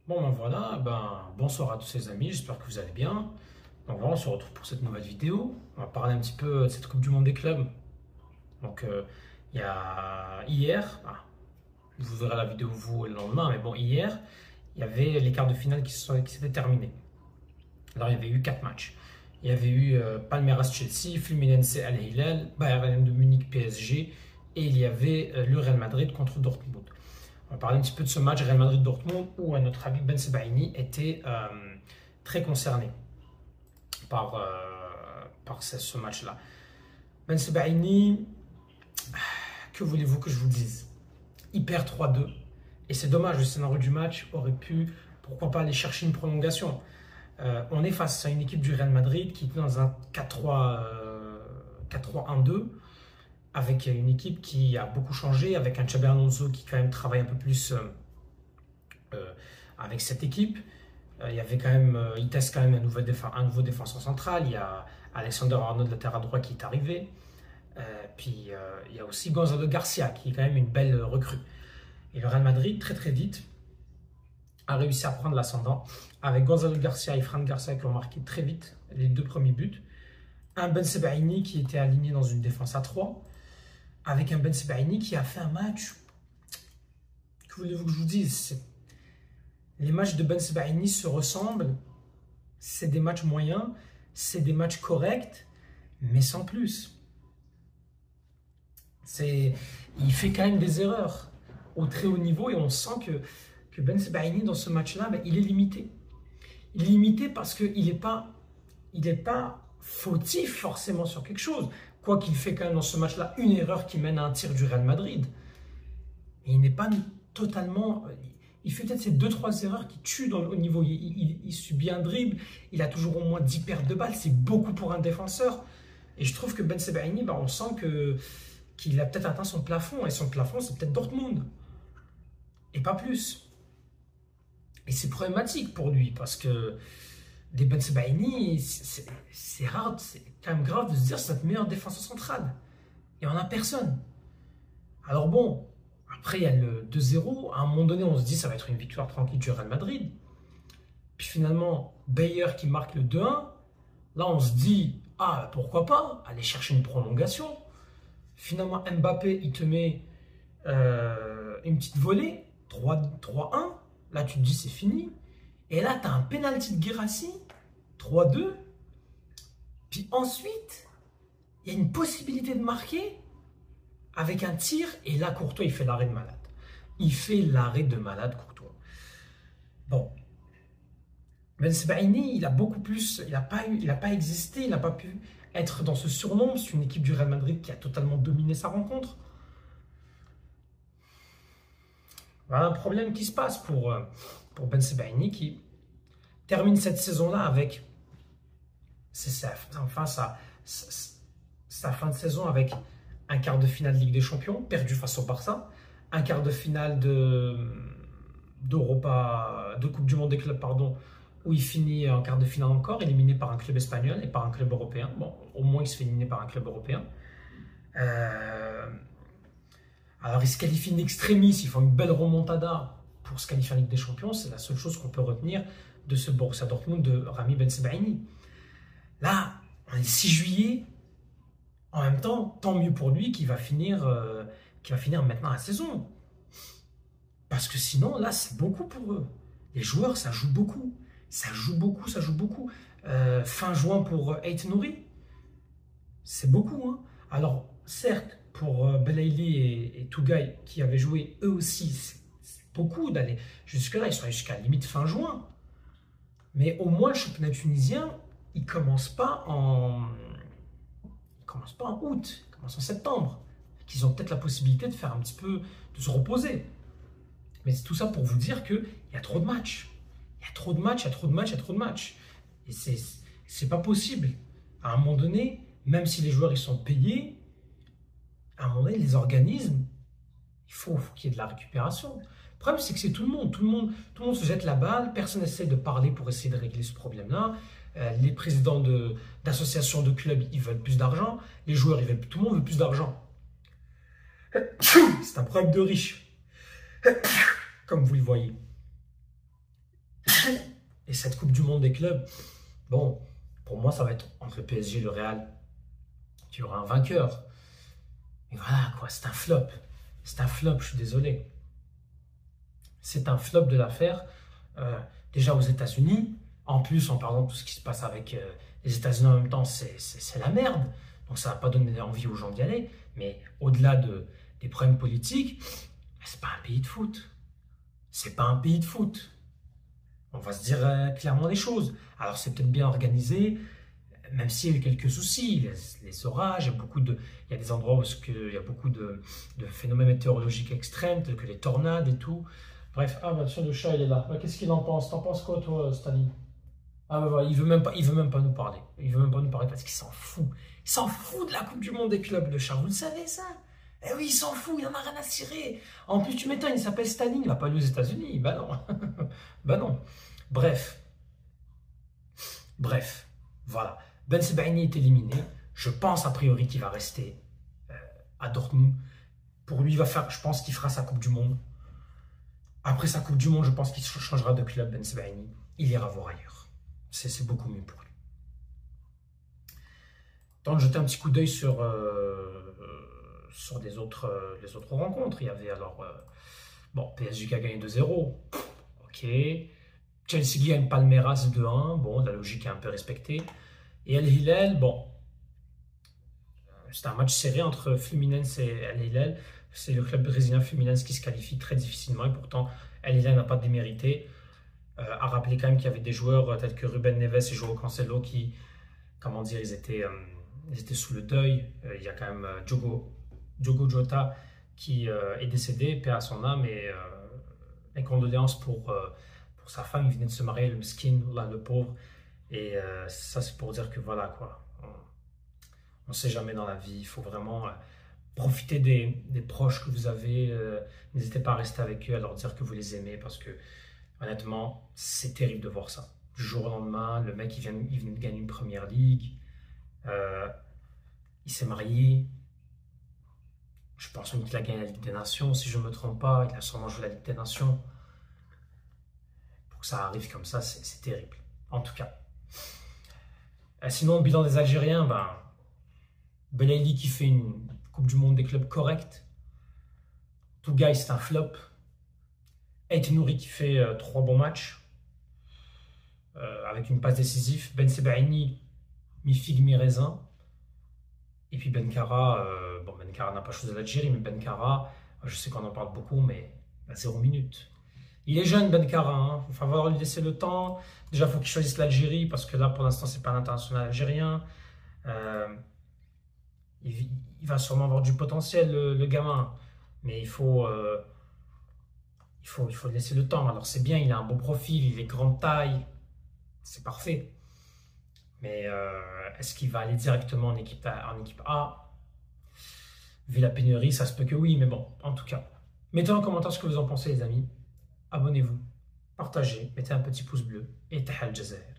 Bon ben voilà, bonsoir à tous les amis, j'espère que vous allez bien. Donc voilà, on se retrouve pour cette nouvelle vidéo. On va parler un petit peu de cette Coupe du Monde des clubs. Donc il y a hier, vous verrez la vidéo vous le lendemain, mais bon hier, il y avait les quarts de finale qui s'étaient terminés. Alors il y avait eu 4 matchs. Il y avait eu Palmeiras-Chelsea, Fluminense Al-Hilal, Bayern de Munich PSG et il y avait le Real Madrid contre Dortmund. On va parler un petit peu de ce match Real Madrid-Dortmund où notre ami Ben Sebaini était très concerné par, ce match-là. Ben Sebaini, que voulez-vous que je vous dise? Il perd 3-2 et c'est dommage, le scénario du match aurait pu, pourquoi pas, aller chercher une prolongation. On est face à une équipe du Real Madrid qui est dans un 4-3-1-2 avec une équipe qui a beaucoup changé, avec un Xabi Alonso qui quand même travaille un peu plus avec cette équipe. Il teste quand même un nouveau défenseur central. Il y a Alexander Arnold, latéral droit, qui est arrivé. Il y a aussi Gonzalo Garcia, qui est quand même une belle recrue. Et le Real Madrid, très très vite, a réussi à prendre l'ascendant avec Gonzalo Garcia et Fran Garcia qui ont marqué très vite les 2 premiers buts. Un Ben Sebaini qui était aligné dans une défense à 3, avec un Ben Sebaini qui a fait un match. Que voulez-vous que je vous dise? Les matchs de Ben Sebaini se ressemblent. C'est des matchs moyens, c'est des matchs corrects, mais sans plus. Il fait quand même des erreurs au très haut niveau et on sent que Ben Sebaini dans ce match-là, il est limité. Il est limité parce qu'il n'est pas fautif forcément sur quelque chose. Quoi qu'il fait quand même dans ce match-là une erreur qui mène à un tir du Real Madrid. Mais il n'est pas totalement... Il fait peut-être ces 2-3 erreurs qui tuent au niveau. Il subit un dribble, il a toujours au moins 10 pertes de balles, c'est beaucoup pour un défenseur. Et je trouve que Ben Sebaini, on sent qu'il a peut-être atteint son plafond. Et son plafond, c'est peut-être Dortmund. Et pas plus. Et c'est problématique pour lui parce que des Ben Sebaini, c'est rare, c'est quand même grave de se dire c'est notre meilleur défenseur central. Il n'y en a personne. Alors bon, après il y a le 2-0. À un moment donné, on se dit ça va être une victoire tranquille du Real Madrid. Puis finalement, Bayer qui marque le 2-1. Là, on se dit, pourquoi pas aller chercher une prolongation. Finalement, Mbappé, il te met une petite volée, 3-1. Là, tu te dis, c'est fini. Et là, tu as un penalty de Guirassy, 3-2. Puis ensuite, il y a une possibilité de marquer avec un tir. Et là, Courtois, il fait l'arrêt de malade. Il fait l'arrêt de malade, Courtois. Bon. Ben Sebaini, il a beaucoup plus... Il n'a pas existé, il n'a pas pu être dans ce surnombre. C'est une équipe du Real Madrid qui a totalement dominé sa rencontre. Voilà un problème qui se passe pour Ben Sebaini qui termine cette saison-là avec sa fin de saison avec un quart de finale de Ligue des Champions perdu face au Barça, un quart de finale de Coupe du Monde des clubs, où il finit en quart de finale encore, éliminé par un club espagnol et par un club européen. Bon, au moins il se fait éliminer par un club européen. Alors ils se qualifient in extremis, ils font une belle remontada pour se qualifier en Ligue des Champions. C'est la seule chose qu'on peut retenir de ce Borussia Dortmund de Rami Ben Sebaini. Là, on est 6 juillet. En même temps, tant mieux pour lui qui va finir maintenant la saison. Parce que sinon, là, c'est beaucoup pour eux. Les joueurs, ça joue beaucoup. Ça joue beaucoup. Fin juin pour Ait Nouri, c'est beaucoup. Hein. Alors, certes, pour Belaïli et Tougaï, qui avaient joué eux aussi, c'est beaucoup d'aller jusque-là. Ils sont jusqu'à la limite fin juin. Mais au moins, le championnat tunisien, il ne commence pas en août, il commence en septembre. Qu'ils ont peut-être la possibilité de faire un petit peu, de se reposer. Mais c'est tout ça pour vous dire qu'il y a trop de matchs. Il y a trop de matchs. Et c'est pas possible. À un moment donné, même si les joueurs ils sont payés, à un moment donné, les organismes, il faut qu'il y ait de la récupération. Le problème, c'est que c'est tout le monde. Tout le monde se jette la balle. Personne n'essaie de parler pour essayer de régler ce problème-là. Les présidents d'associations de clubs, ils veulent plus d'argent. Les joueurs, tout le monde veut plus d'argent. C'est un problème de riches. Comme vous le voyez. Et cette Coupe du Monde des clubs, bon, pour moi, ça va être entre le PSG et le Real. Il y aura un vainqueur. Mais voilà, quoi, c'est un flop. C'est un flop, je suis désolé. C'est un flop de l'affaire. Déjà aux États-Unis, en plus, en parlant de tout ce qui se passe avec les États-Unis en même temps, c'est la merde. Donc ça ne va pas donner envie aux gens d'y aller. Mais au-delà des problèmes politiques, c'est pas un pays de foot. C'est pas un pays de foot. On va se dire clairement les choses. Alors c'est peut-être bien organisé, même s'il y a eu quelques soucis, les orages, il y a des endroits où il y a beaucoup de phénomènes météorologiques extrêmes, tels que les tornades et tout. Bref, ah bah tiens, le chat il est là. Bah, qu'est-ce qu'il en pense? T'en penses quoi toi, Staline? Ah bah voilà, il veut même pas nous parler. Il veut même pas nous parler parce qu'il s'en fout. Il s'en fout de la Coupe du Monde des clubs, le chat. Vous le savez ça? Eh oui, il s'en fout, il en a rien à cirer. En plus, tu m'étonnes, il s'appelle Staline, il va pas aller aux États-Unis. Bah non. Bah non. Bref, voilà. Ben Sebaini est éliminé. Je pense a priori qu'il va rester à Dortmund. Pour lui, je pense qu'il fera sa Coupe du Monde. Après sa Coupe du Monde, je pense qu'il changera de club, Ben Sebaini. Il ira voir ailleurs. C'est beaucoup mieux pour lui. Tant de jeter un petit coup d'œil sur les autres rencontres. Il y avait alors bon, PSG qui a gagné 2-0. Ok. Chelsea gagne Palmeiras 2-1. Bon, la logique est un peu respectée. Et Al Hilal, bon, c'était un match serré entre Fluminense et Al Hilal. C'est le club brésilien Fluminense qui se qualifie très difficilement et pourtant Al Hilal n'a pas démérité. À rappeler quand même qu'il y avait des joueurs tels que Ruben Neves et João Cancelo qui, comment dire, ils étaient sous le deuil. Il y a quand même Diogo Jota qui est décédé, paix à son âme, et les condoléances pour sa femme. Il venait de se marier, le miskin, là, le pauvre. Et ça, c'est pour dire que voilà, quoi. On ne sait jamais dans la vie. Il faut vraiment profiter des proches que vous avez. N'hésitez pas à rester avec eux, à leur dire que vous les aimez, parce que honnêtement, c'est terrible de voir ça. Du jour au lendemain, le mec, il vient de gagner une première ligue. Il s'est marié. Je pense même qu'il a gagné la Ligue des Nations, si je ne me trompe pas. Il a sûrement joué la Ligue des Nations. Pour que ça arrive comme ça, c'est terrible. En tout cas. Sinon, le bilan des Algériens, Belaïli qui fait une Coupe du Monde des clubs correcte. Tougaï, c'est un flop. Ait Nouri qui fait 3 bons matchs. Avec une passe décisive. Ben Sebaini, mi-figue, mi-raisin. Et puis Benkara, Benkara n'a pas choisi l'Algérie, mais Benkara, je sais qu'on en parle beaucoup, mais 0 minutes. Il est jeune, Benkara, hein. Il va falloir lui laisser le temps. Déjà, il faut qu'il choisisse l'Algérie, parce que là, pour l'instant, c'est pas l'international algérien. Il va sûrement avoir du potentiel, le gamin. Mais il faut laisser le temps. Alors, c'est bien, il a un beau profil, il est grande taille. C'est parfait. Mais est-ce qu'il va aller directement en équipe A? Vu la pénurie, ça se peut que oui, mais bon, en tout cas. Mettez en commentaire ce que vous en pensez, les amis. Abonnez-vous, partagez, mettez un petit pouce bleu et Tahal Jazair.